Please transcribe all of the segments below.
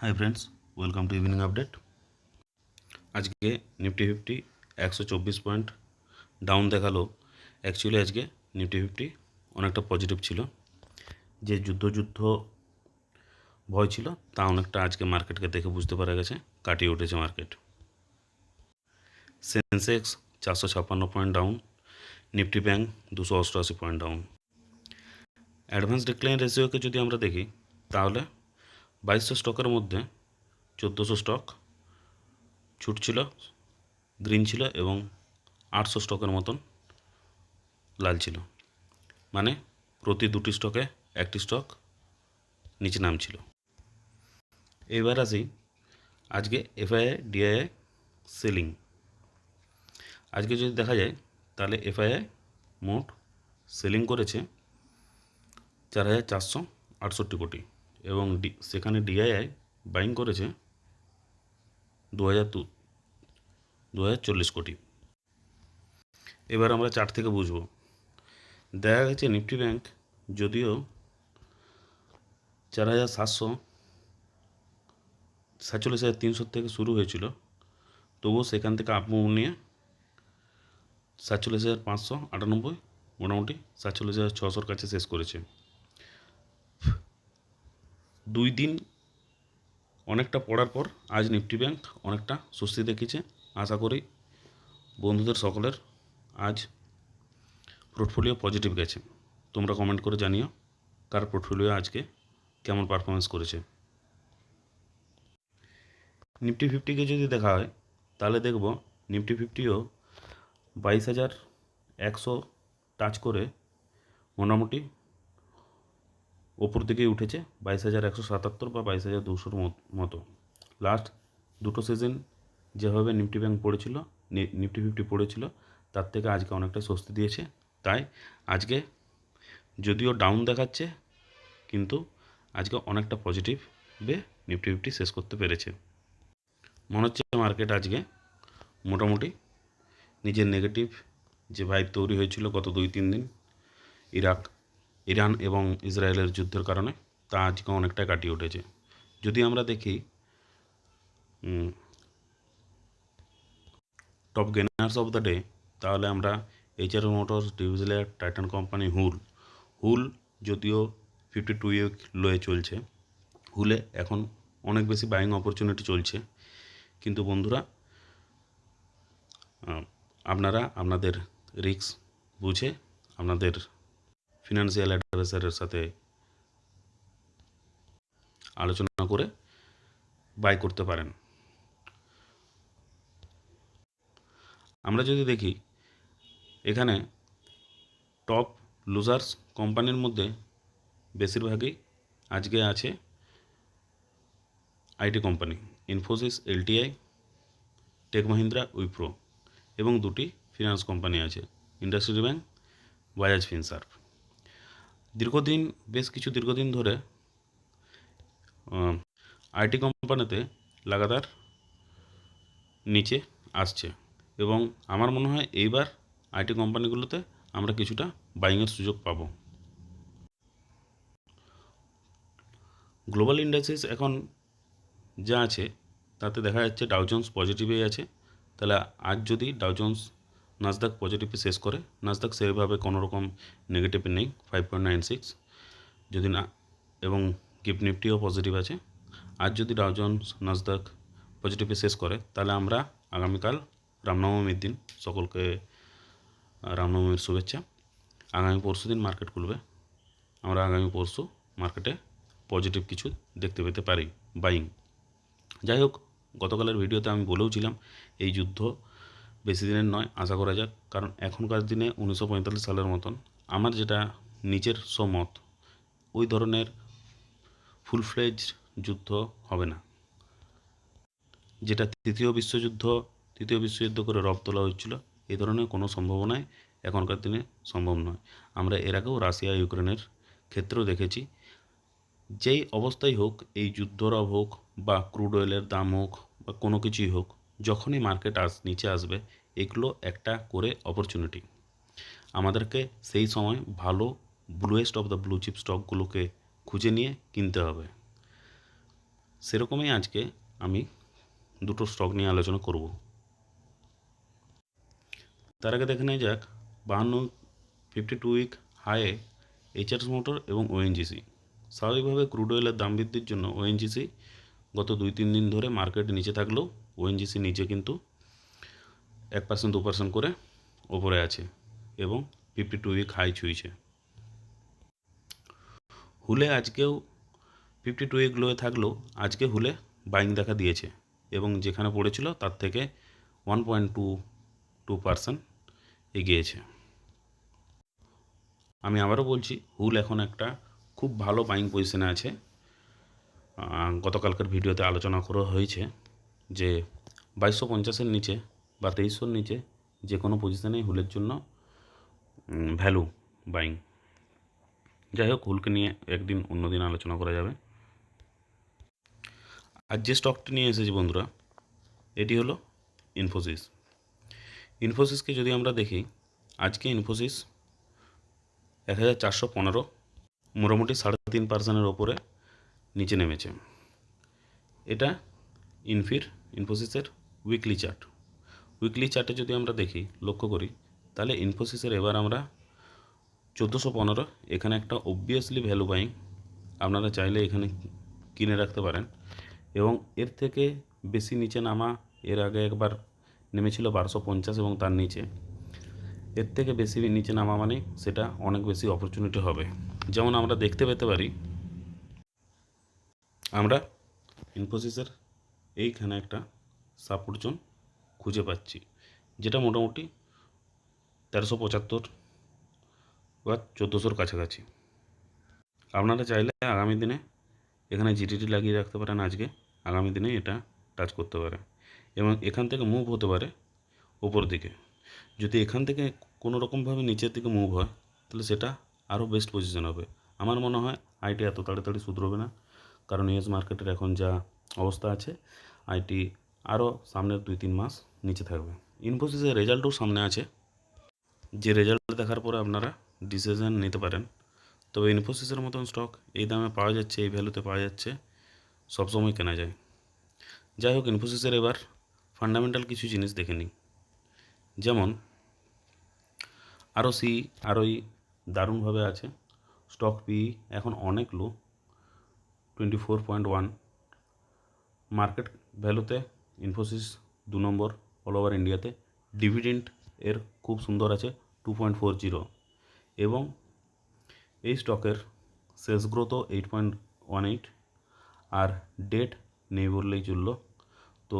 Hi friends, welcome to evening update. আজকে Nifty fifty 124 point down দেখালো। Actually আজকে Nifty fifty অনেকটা positive ছিল। যে যুদ্ধ ভয় ছিল তা অনেকটা আজকে মার্কেটকে দেখে বুঝতে পারা গেছে, কাটিয়ে উঠেছে market. Sensex 456 point down, Nifty bank 288 point down. Advance decline রেশিওকে যদি আমরা দেখি তাহলে 2200 স্টকের মধ্যে 1400 স্টক ছুটছিল, গ্রিন ছিল, এবং 800 স্টকের মতন লাল ছিল। মানে প্রতি দুটি স্টকে একটি স্টক নিচে নামছিল। এবার আসি আজকে এফআইআই ডিআইআই সেলিং। আজকে যদি দেখা যায় তাহলে এফআইআই মোট সেলিং করেছে 4468 কোটি, এবং সেখানে ডিআইআই বাইং করেছে 2040 কোটি। এবার আমরা চার্ট থেকে বুঝব। দেখা গেছে নিফটি ব্যাংক যদিও 47,300 থেকে শুরু হয়েছিল, তবুও সেখান থেকে আপমুভ নিয়ে 47,598, মোটামুটি 47,600 কাছে শেষ করেছে। 2 দিন অনেকটা পড়ার পর আজ নিফটি ব্যাংক অনেকটা স্বস্তি দেখিয়েছে। আশা করি বন্ধুদের সকলের আজ পোর্টফোলিও পজিটিভ গেছে। তোমরা কমেন্ট করে জানিও কার পোর্টফোলিও আজকে কেমন পারফরমেন্স করেছে। নিফটি ফিফটিকে যদি দেখা হয় তাহলে দেখব নিফটি ফিফটিও 22,100 টাচ করে মোটামুটি ওপর দিকেই উঠেছে, 22,177 বা 22,200 মতো। লাস্ট দুটো সিজন যেভাবে নিফটি ব্যাংক পড়েছিল, নিফটি ফিফটি পড়েছিল, তার থেকে আজকে অনেকটা স্বস্তি দিয়েছে। তাই আজকে যদিও ডাউন দেখাচ্ছে, কিন্তু আজকে অনেকটা পজিটিভে নিফটি ফিফটি শেষ করতে পেরেছে। মনে হচ্ছে মার্কেট আজকে মোটামুটি নিজের নেগেটিভ যে ভাইব তৈরি হয়েছিল গত 2-3 দিন ইরান এবং ইসরায়েলের যুদ্ধের কারণে, তা আজকে অনেকটা কাটিয়ে উঠেছে। যদি আমরা দেখি টপ গেনার্স অফ দ্য ডে, তাহলে আমরা এইচআর মোটরস, ডিভিজিলার, টাইটান কোম্পানি, হুল যদিও 52 উইক লোয়ে চলছে, হুলে এখন অনেক বেশি বাইং অপরচুনিটি চলছে। কিন্তু বন্ধুরা, আপনারা আপনাদের রিস্ক বুঝে আপনাদের ফিনান্সিয়াল অ্যাডভাইসারের সাথে আলোচনা করে বাই করতে পারেন। আমরা যদি দেখি এখানে টপ লুজার্স কোম্পানির মধ্যে বেশিরভাগই আজকে আছে IT company, Infosys, LTI, tech Mahindra, Wipro, এবং দুটি ফিনান্স কোম্পানি আছে, ইন্ডাস্ট্রি ব্যাংক, বাজাজ ফিনসার্ভ। বেশ কিছু দীর্ঘদিন ধরে আইটি কোম্পানিতে লাগাতার নিচে আসছে, এবং আমার মনে হয় এইবার আইটি কোম্পানিগুলোতে আমরা কিছুটা বাইংয়ের সুযোগ পাব। গ্লোবাল ইন্ডাস্ট্রিজ এখন যা আছে তাতে দেখা যাচ্ছে ডাউ জোন্স পজিটিভেই আছে। তাহলে আজ যদি ডাউ জোন্স নাসদাক পজিটিভে শেষ করে, নাসদাক সেভাবে কোনো রকম নেগেটিভে নেই, 5.96 যদি না, এবং গিফট নিফটিও পজিটিভ আছে। আজ যদি ডাউ জোন্স নাসদাক পজিটিভে শেষ করে, তাহলে আমরা আগামীকাল রামনবমীর দিন সকলকে রামনবমীর শুভেচ্ছা। আগামী পরশু দিন মার্কেট খুলবে, আমরা আগামী পরশু মার্কেটে পজিটিভ কিছু দেখতে পেতে পারি, বাইং। যাই হোক, গতকালের ভিডিওতে আমি বলেওছিলাম এই যুদ্ধ বেশি দিনের নয়, আশা করা যাক। কারণ এখনকার দিনে 1945 সালের মতন আমার যেটা নিজের মত, ওই ধরনের ফুল ফ্লেজ যুদ্ধ হবে না। যেটা তৃতীয় বিশ্বযুদ্ধ করে রব তোলা হয়েছিল, এই ধরনের কোনো সম্ভাবনাই এখনকার দিনে সম্ভব নয়। আমরা এর আগেও রাশিয়া ইউক্রেনের ক্ষেত্রেও দেখেছি, যেই অবস্থাই হোক, এই যুদ্ধরব হোক বা ক্রুড অয়েলের দাম হোক বা কোনো কিছুই হোক, যখনই মার্কেট নিচে আসবে, এগুলো একটা করে অপরচুনিটি। আমাদেরকে সেই সময় ভালো ব্লুয়েস্ট অফ দ্য ব্লু চিপ স্টকগুলোকে খুঁজে নিয়ে কিনতে হবে। সেরকমই আজকে আমি দুটো স্টক নিয়ে আলোচনা করব। তার আগে দেখে নেওয়া যাক 52 উইক হাইয়ে এইচআরএস মোটর এবং ওএনজিসি। স্বাভাবিকভাবে ক্রুড অয়েলের দাম বৃদ্ধির জন্য ওএনজিসি গত 2-3 দিন ধরে মার্কেটে নিচে থাকলেও ওএনজিসি নিচে কিন্তু 1% 2% করে ওপরে আছে এবং 52 উইক হাই ছুঁয়েছে। হুলে আজকেও 52 উইক লোয়ে থাকলেও আজকে হুলে বাইং দেখা দিয়েছে এবং যেখানে পড়েছিল তার থেকে 1.22% এগিয়েছে। আমি আবারও বলছি, হুল এখন একটা খুব ভালো বাইং পজিশনে আছে। গতকালকার ভিডিওতে আলোচনা করা হয়েছে যে 2250-এর নিচে বা 2300-র নিচে যে কোনো পজিশনেই হুলের জন্য ভ্যালু বাইং। যাই হোক, হুলকে নিয়ে একদিন অন্যদিন আলোচনা করা যাবে। আর যে স্টকটি নিয়ে এসেছি বন্ধুরা, এটি হলো ইনফোসিস। ইনফোসিসকে যদি আমরা দেখি, আজকে ইনফোসিস 1415, মোটামুটি 3.5% ওপরে নিচে নেমেছে। এটা ইনফোসিসের উইকলি চার্ট। উইকলি চার্টে যদি আমরা দেখি, লক্ষ্য করি, তাহলে ইনফোসিসের এবার আমরা 1415, এখানে একটা অবভিয়াসলি ভ্যালু বাইং। আপনারা চাইলে এখানে কিনে রাখতে পারেন এবং এর থেকে বেশি নিচে নামা, এর আগে একবার নেমেছিল 1250 এবং তার নিচে। এর থেকে বেশি নিচে নামা মানে সেটা অনেক বেশি অপরচুনিটি হবে। যেমন আমরা দেখতে পেতে পারি, আমরা ইনফোসিসের এইখানে একটা সাপোর্ট জোন খুঁজে পাচ্ছি, যেটা মোটামুটি 1375 বা 1400-র কাছাকাছি। আপনারা চাইলে আগামী দিনে এখানে জিটিটি লাগিয়ে রাখতে পারেন। আজকে আগামী দিনে এটা টাচ করতে পারে এবং এখান থেকে মুভ হতে পারে ওপর দিকে। যদি এখান থেকে কোনো রকমভাবে নিচের দিকে মুভ হয়, তাহলে সেটা আরও বেস্ট পজিশন হবে। আমার মনে হয় আইটি এত তাড়াতাড়ি শুধরোবে না, কারণ ইউএস মার্কেটের এখন যা অবস্থা আছে, আইটি আরও সামনের 2-3 মাস নিচে থাকবে। ইনফোসিসের রেজাল্টও সামনে আছে, যে রেজাল্ট দেখার পরে আপনারা ডিসিশন নিতে পারেন। তবে ইনফোসিসের মতন স্টক এই দামে পাওয়া যাচ্ছে, এই ভ্যালুতে পাওয়া যাচ্ছে, সবসময় কেনা যায়। যাই হোক, ইনফোসিসের এবার ফান্ডামেন্টাল কিছু জিনিস দেখে নিই। যেমন আরওই দারুণভাবে আছে। স্টক পি এখন অনেক লো, 24.1। মার্কেট ভ্যালুতে ইনফোসিস 2 নম্বর অল ওভার ইন্ডিয়াতে। ডিভিডেন্ড এর খুব সুন্দর আছে, 2.40 এবং এই স্টকের সেলস গ্রোথও 8.18 আর ডেট নেই বললেই চলল। তো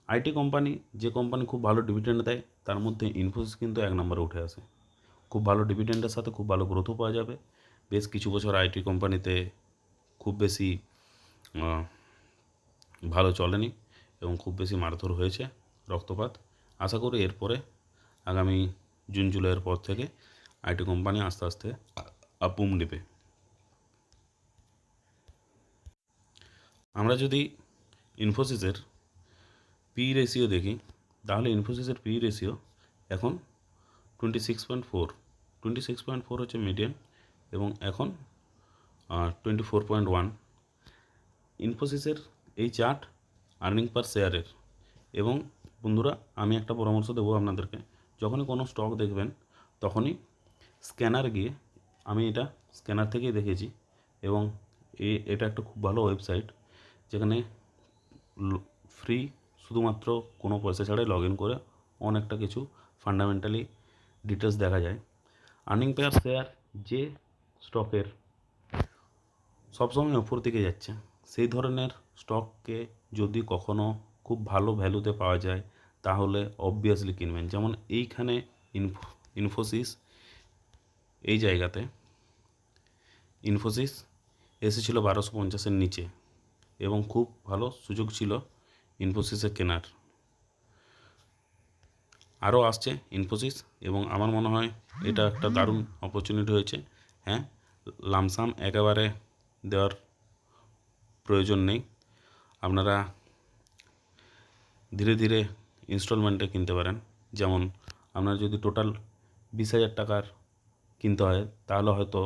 আইটি কোম্পানি, যে কোম্পানি খুব ভালো ডিভিডেন্ড দেয় তার মধ্যে ইনফোসিস কিন্তু 1 নম্বরে উঠে আসে। খুব ভালো ডিভিডেন্ডের সাথে খুব ভালো গ্রোথও পাওয়া যাবে। বেশ কিছু বছর আইটি কোম্পানিতে খুব বেশি ভালো চলেনি এবং খুব বেশি মারধর হয়েছে, রক্তপাত। আশা করি এরপরে আগামী জুন জুলাইয়ের পর থেকে আইটি কোম্পানি আস্তে আস্তে আপবুম নেবে। আমরা যদি ইনফোসিসের পি রেশিও দেখি, তাহলে ইনফোসিসের পি রেশিও এখন 26.4 হচ্ছে মিডিয়ান এবং এখন 24.1। ইনফোসিসের এই চার্ট আর্নিং পার শেয়ারের। এবং বন্ধুরা, আমি একটা পরামর্শ দেবো আপনাদেরকে, যখনই কোনো স্টক দেখবেন তখনই স্ক্যানার গিয়ে, আমি এটা স্ক্যানার থেকেই দেখেছি এবং এটা একটা খুব ভালো ওয়েবসাইট, যেখানে ফ্রি, শুধুমাত্র কোনো পয়সা ছাড়াই লগ ইন করে অনেকটা কিছু ফান্ডামেন্টালি ডিটেলস দেখা যায়। আর্নিং পার শেয়ার যে স্টকের সবসময় ওপর দিকে যাচ্ছে, সেই ধরনের স্টককে যদি কখনো খুব ভালো ভ্যালুতে পাওয়া যায় তাহলে অবভিয়াসলি কিনবেন। যেমন এইখানে ইনফোসিস, এই জায়গাতে ইনফোসিস এসেছিল 1250-এর নিচে এবং খুব ভালো সুযোগ ছিল ইনফোসিসে কেনার। আরও আসছে ইনফোসিস এবং আমার মনে হয় এটা একটা দারুণ অপরচুনিটি হয়েছে। হ্যাঁ, লামসাম একেবারে দেওয়ার প্রয়োজন নেই, আপনারা ধীরে ধীরে ইনস্টলমেন্টে কিনতে পারেন। যেমন আপনার যদি টোটাল 20,000 টাকার কিনতে হয়, তাহলে হয়তো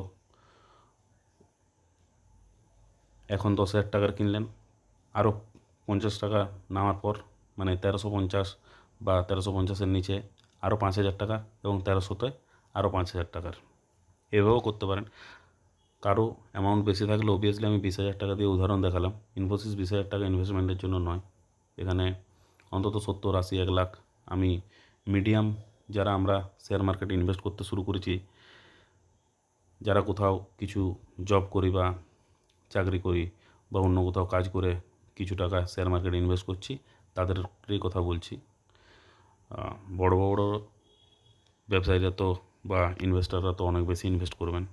এখন 10,000 টাকার কিনলেন, আরও 50 টাকা নামার পর, মানে 1350 বা 1350-এর নিচে আরও 5,000 টাকা, এবং 1300-তে আরও 5,000 টাকার, এভাবেও করতে পারেন। কারো অ্যামাউন্ট বেশি থাকলে অবভিয়াসলি আমি 20,000 টাকা দিয়ে উদাহরণ দেখালাম। ইনফোসিস 20,000 টাকা ইনভেস্টমেন্টের জন্য নয়, এখানে অন্তত 70, 80, 1 লাখ। আমি মিডিয়াম যারা আমরা শেয়ার মার্কেটে ইনভেস্ট করতে শুরু করেছি, যারা কোথাও কিছু জব করি বা চাকরি করি বা অন্য কোথাও কাজ করে কিছু টাকা শেয়ার মার্কেটে ইনভেস্ট করছি, তাদেরই কথা বলছি। বড় বড় ব্যবসায়ীরা তো বা ইনভেস্টাররা তো অনেক বেশি ইনভেস্ট করবেন।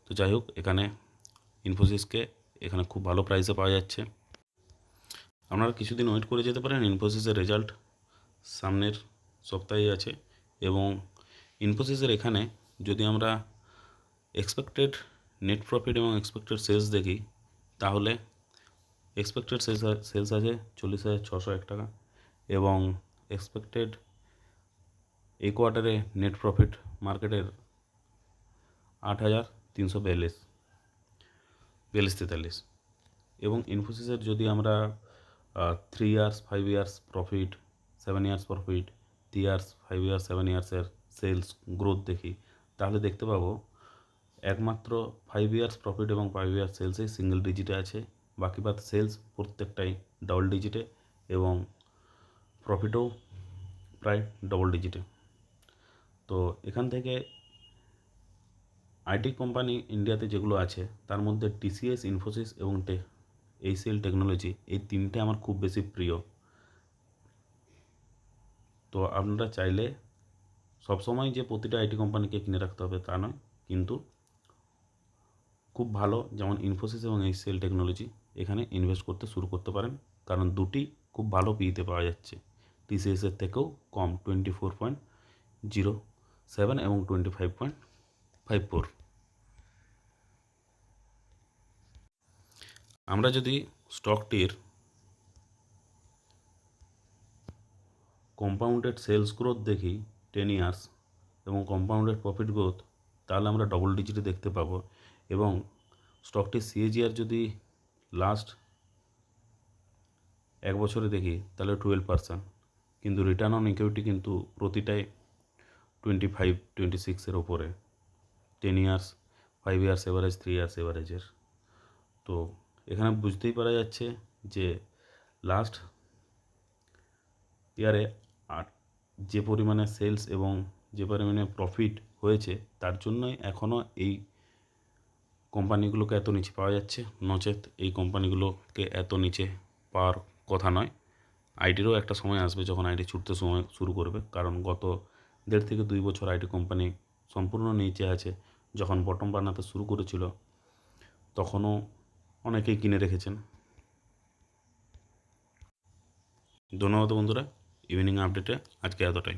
তো যাই হোক, এখানে ইনফোসিসকে এখানে খুব ভালো প্রাইসে পাওয়া যাচ্ছে। আপনারা কিছুদিন ওয়েট করে যেতে পারেন, ইনফোসিসের রেজাল্ট সামনের সপ্তাহেই আছে। এবং ইনফোসিসের এখানে যদি আমরা এক্সপেক্টেড নেট প্রফিট এবং এক্সপেক্টেড সেলস দেখি, তাহলে এক্সপেক্টেড সেলস আছে 40,601 টাকা, এবং এক্সপেক্টেড এই কোয়ার্টারে নেট প্রফিট মার্কেটের 8,342 এবং ইনফোসিসের যদি আমরা 3 years 5 years profit, 7 years profit, 3 years 5 years 7 ইয়ার্সের সেলস গ্রোথ দেখি, তাহলে দেখতে পাবো একমাত্র 5 ইয়ার্স প্রফিট এবং 5 ইয়ার্স সেলসে সিঙ্গেল ডিজিটে আছে, বাকি বাদ সেলস প্রত্যেকটাই ডাবল ডিজিটে এবং প্রফিটও প্রায় ডবল ডিজিটে। তো এখান থেকে আইটি কোম্পানি ইন্ডিয়াতে যেগুলো আছে তার মধ্যে টিসিএস, ইনফোসিস এবং এইচসিএল টেকনোলজি, এই তিনটে আমার খুব বেশি প্রিয়। তো আপনারা চাইলে সবসময় যে প্রতিটা আইটি কোম্পানিকে কিনে রাখতে হবে তা নয়, কিন্তু খুব ভালো যেমন ইনফোসিস এবং এইচসিএল টেকনোলজি, এখানে ইনভেস্ট করতে শুরু করতে পারেন, কারণ দুটি খুব ভালো পিইতে পাওয়া যাচ্ছে। টিসিএসের থেকেও কম 24.07 এবং 25.54। আমরা যদি স্টকটির কম্পাউন্ডেড সেলস গ্রোথ দেখি 10 ইয়ার্স এবং কম্পাউন্ডেড প্রফিট গ্রোথ, তাহলে আমরা ডবল ডিজিটে দেখতে পাবো। এবং স্টকটির সিএজিআর যদি লাস্ট 1 বছরে দেখি তাহলে 12%, কিন্তু রিটার্ন অন ইকুইটি কিন্তু প্রতিটাই 25-26-এর ওপরে, 10 ইয়ার্স, 5 ইয়ার্স এভারেজ, 3 ইয়ার্স এভারেজের। তো এখানে বুঝতেই পারা যাচ্ছে যে লাস্ট ইয়ারে যে পরিমাণে সেলস এবং যে পরিমাণে প্রফিট হয়েছে, তার জন্যই এখনও এই কোম্পানিগুলোকে এত নিচে পাওয়া যাচ্ছে, নচেত এই কোম্পানিগুলোকে এত নিচে পাওয়ার কথা নয়। আইটিরও একটা সময় আসবে যখন আইটি ছুটতে সময় শুরু করবে, কারণ গত 1.5 থেকে 2 বছর আইটি কোম্পানি সম্পূর্ণ নিচে আছে। যখন বটম বানাতে শুরু করেছিল তখনও অনেকেই কিনে রেখেছেন। ধন্যবাদ বন্ধুরা, ইভিনিং আপডেটে আজকে এতটাই।